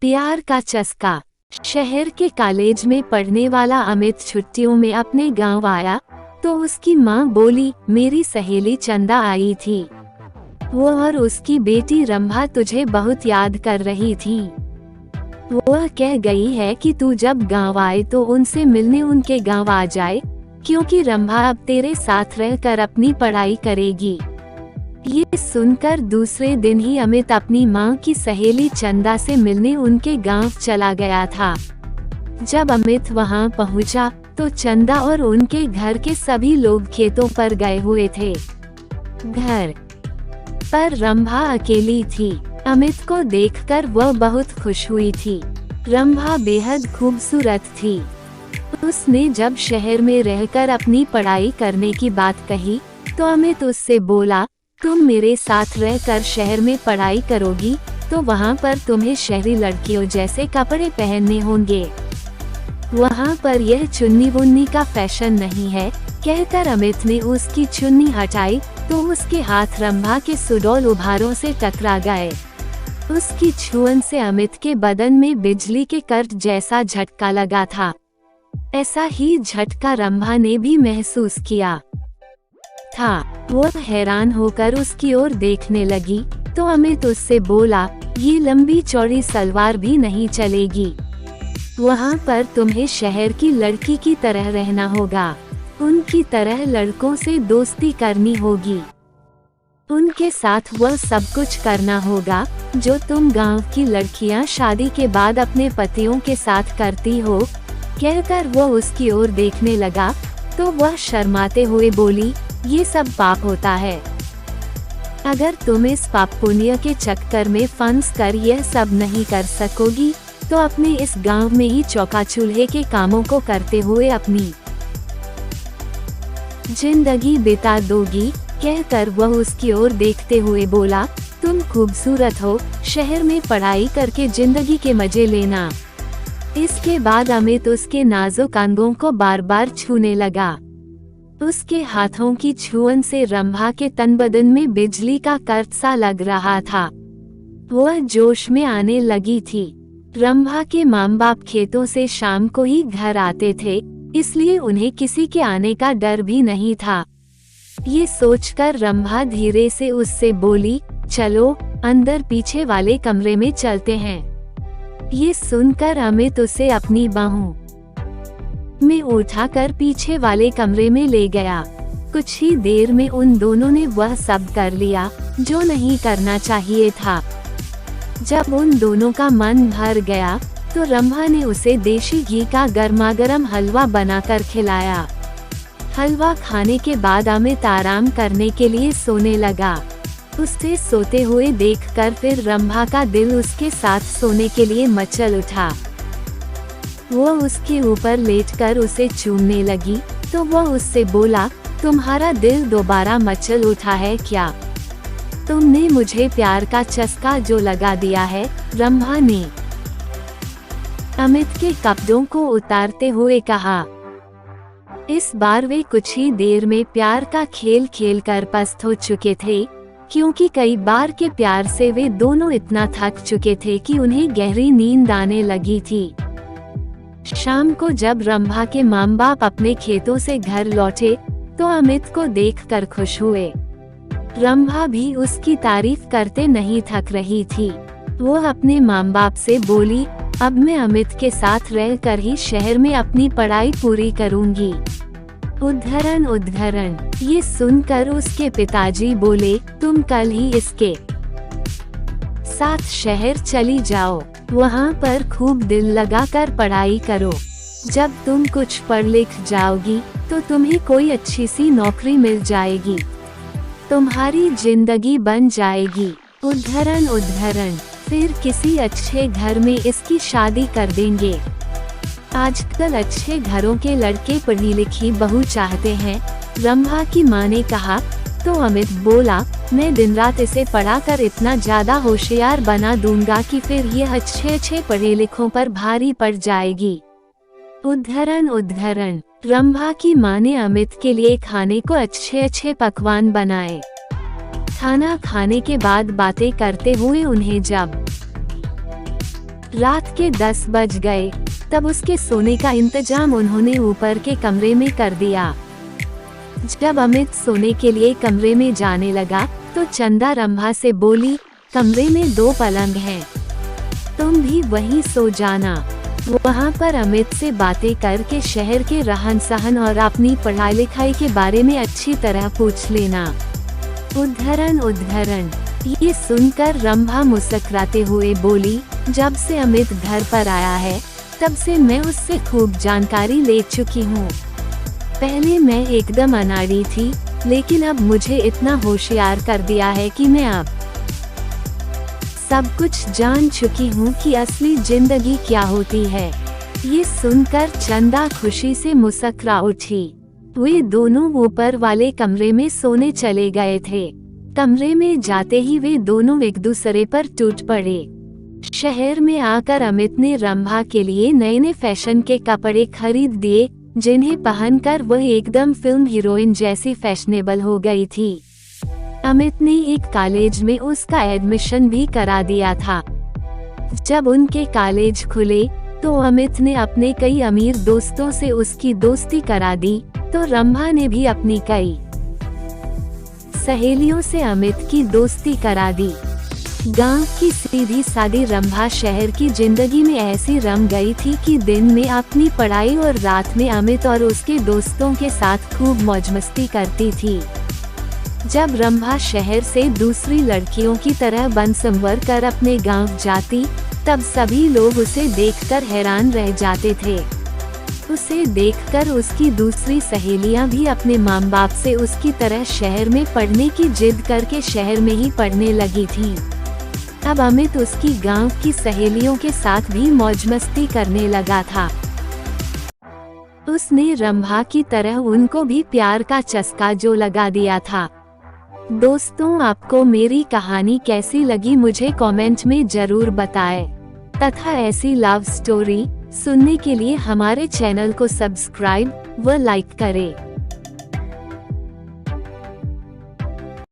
प्यार का चस्का। शहर के कॉलेज में पढ़ने वाला अमित छुट्टियों में अपने गांव आया तो उसकी माँ बोली, मेरी सहेली चंदा आई थी। वो और उसकी बेटी रंभा तुझे बहुत याद कर रही थी। वो कह गई है कि तू जब गांव आए तो उनसे मिलने उनके गांव आ जाए, क्योंकि रंभा अब तेरे साथ रहकर अपनी पढ़ाई करेगी। ये सुनकर दूसरे दिन ही अमित अपनी माँ की सहेली चंदा से मिलने उनके गांव चला गया था। जब अमित वहां पहुंचा तो चंदा और उनके घर के सभी लोग खेतों पर गए हुए थे। घर पर रंभा अकेली थी। अमित को देखकर वह बहुत खुश हुई थी। रंभा बेहद खूबसूरत थी। उसने जब शहर में रहकर अपनी पढ़ाई करने की बात कही तो अमित उससे बोला, तुम मेरे साथ रहकर शहर में पढ़ाई करोगी तो वहाँ पर तुम्हें शहरी लड़कियों जैसे कपड़े पहनने होंगे। वहाँ पर यह चुन्नी बुन्नी का फैशन नहीं है। कहकर अमित ने उसकी चुन्नी हटाई तो उसके हाथ रंभा के सुडौल उभारों से टकरा गए। उसकी छुअन से अमित के बदन में बिजली के करंट जैसा झटका लगा था। ऐसा ही झटका रंभा ने भी महसूस किया था। वो हैरान होकर उसकी ओर देखने लगी तो अमित उससे बोला, ये लंबी चौड़ी सलवार भी नहीं चलेगी। वहाँ पर तुम्हें शहर की लड़की की तरह रहना होगा। उनकी तरह लड़कों से दोस्ती करनी होगी। उनके साथ वह सब कुछ करना होगा जो तुम गांव की लड़कियां शादी के बाद अपने पतियों के साथ करती हो। कहकर वह उसकी ओर देखने लगा तो वह शर्माते हुए बोली, ये सब पाप होता है। अगर तुम इस पाप पुण्य के चक्कर में फंस कर यह सब नहीं कर सकोगी तो अपने इस गांव में ही चौका चूल्हे के कामों को करते हुए अपनी जिंदगी बिता दोगी। कहकर वह उसकी ओर देखते हुए बोला, तुम खूबसूरत हो, शहर में पढ़ाई करके जिंदगी के मजे लेना। इसके बाद अमित उसके नाजुक अंगों को बार बार छूने लगा। उसके हाथों की छुअन से रंभा के तन बदन में बिजली का करंट सा लग रहा था। वह जोश में आने लगी थी। रंभा के माँ बाप खेतों से शाम को ही घर आते थे, इसलिए उन्हें किसी के आने का डर भी नहीं था। ये सोचकर रंभा धीरे से उससे बोली, चलो अंदर पीछे वाले कमरे में चलते हैं। ये सुनकर अमित उसे अपनी बाहों में उठाकर पीछे वाले कमरे में ले गया। कुछ ही देर में उन दोनों ने वह सब कर लिया जो नहीं करना चाहिए था। जब उन दोनों का मन भर गया तो रंभा ने उसे देशी घी का गर्मागर्म हलवा बनाकर खिलाया। हलवा खाने के बाद अमित आराम करने के लिए सोने लगा। उसे सोते हुए देखकर फिर रंभा का दिल उसके साथ सोने के लिए मचल उठा। वो उसके ऊपर लेटकर उसे चूमने लगी तो वह उससे बोला, तुम्हारा दिल दोबारा मचल उठा है क्या? तुमने मुझे प्यार का चस्का जो लगा दिया है। रंभा ने अमित के कपड़ों को उतारते हुए कहा। इस बार वे कुछ ही देर में प्यार का खेल खेल कर पस्त हो चुके थे, क्योंकि कई बार के प्यार से वे दोनों इतना थक चुके थे कि उन्हें गहरी नींद आने लगी थी। शाम को जब रंभा के माँ बाप अपने खेतों से घर लौटे तो अमित को देखकर खुश हुए। रंभा भी उसकी तारीफ करते नहीं थक रही थी। वो अपने माँ बाप से बोली, अब मैं अमित के साथ रहकर ही शहर में अपनी पढ़ाई पूरी करूंगी। उद्धरण। ये सुनकर उसके पिताजी बोले, तुम कल ही इसके साथ शहर चली जाओ। वहाँ पर खूब दिल लगाकर पढ़ाई करो। जब तुम कुछ पढ़ लिख जाओगी तो तुम्हें कोई अच्छी सी नौकरी मिल जाएगी। तुम्हारी जिंदगी बन जाएगी। उद्धरण। फिर किसी अच्छे घर में इसकी शादी कर देंगे। आजकल अच्छे घरों के लड़के पढ़ी लिखी बहू चाहते हैं। रंभा की माँ ने कहा तो अमित बोला, मैं दिन रात इसे पढ़ाकर इतना ज्यादा होशियार बना दूंगा कि फिर यह अच्छे पढ़े लिखों पर भारी पड़ जाएगी। उद्धरण। रंभा की माँ ने अमित के लिए खाने को अच्छे पकवान बनाए। खाना खाने के बाद बातें करते हुए उन्हें जब रात के 10 बज गए। तब उसके सोने का इंतजाम उन्होंने ऊपर के कमरे में कर दिया। जब अमित सोने के लिए कमरे में जाने लगा तो चंदा रंभा से बोली, कमरे में 2 पलंग हैं, तुम भी वहीं सो जाना। वहाँ पर अमित से बातें करके शहर के रहन सहन और अपनी पढ़ाई लिखाई के बारे में अच्छी तरह पूछ लेना। उद्धरण ये सुनकर रंभा मुस्कुराते हुए बोली, जब से अमित घर पर आया है तब से मैं उससे खूब जानकारी ले चुकी हूँ। पहले मैं एकदम अनाड़ी थी, लेकिन अब मुझे इतना होशियार कर दिया है कि मैं अब सब कुछ जान चुकी हूँ कि असली जिंदगी क्या होती है। ये सुनकर चंदा खुशी से मुस्कुरा उठी। वे दोनों ऊपर वाले कमरे में सोने चले गए थे। कमरे में जाते ही वे दोनों एक दूसरे पर टूट पड़े। शहर में आकर अमित ने रंभा के लिए नए नए फैशन के कपड़े खरीद दिए, जिन्हें पहनकर वह एकदम फिल्म हीरोइन जैसी फैशनेबल हो गई थी। अमित ने एक कॉलेज में उसका एडमिशन भी करा दिया था। जब उनके कॉलेज खुले तो अमित ने अपने कई अमीर दोस्तों से उसकी दोस्ती करा दी, तो रंभा ने भी अपनी कई सहेलियों से अमित की दोस्ती करा दी। गांव की सीधी सादी रंभा शहर की जिंदगी में ऐसी रम गई थी कि दिन में अपनी पढ़ाई और रात में अमित और उसके दोस्तों के साथ खूब मौज मस्ती करती थी। जब रंभा शहर से दूसरी लड़कियों की तरह बन संवर कर अपने गांव जाती, तब सभी लोग उसे देखकर हैरान रह जाते थे। उसे देखकर उसकी दूसरी सहेलियां भी अपने माँ बाप से उसकी तरह शहर में पढ़ने की जिद करके शहर में ही पढ़ने लगी थी। अब अमित उसकी गांव की सहेलियों के साथ भी मौज मस्ती करने लगा था। उसने रंभा की तरह उनको भी प्यार का चस्का जो लगा दिया था। दोस्तों, आपको मेरी कहानी कैसी लगी मुझे कमेंट में जरूर बताएं, तथा ऐसी लव स्टोरी सुनने के लिए हमारे चैनल को सब्सक्राइब व लाइक करें।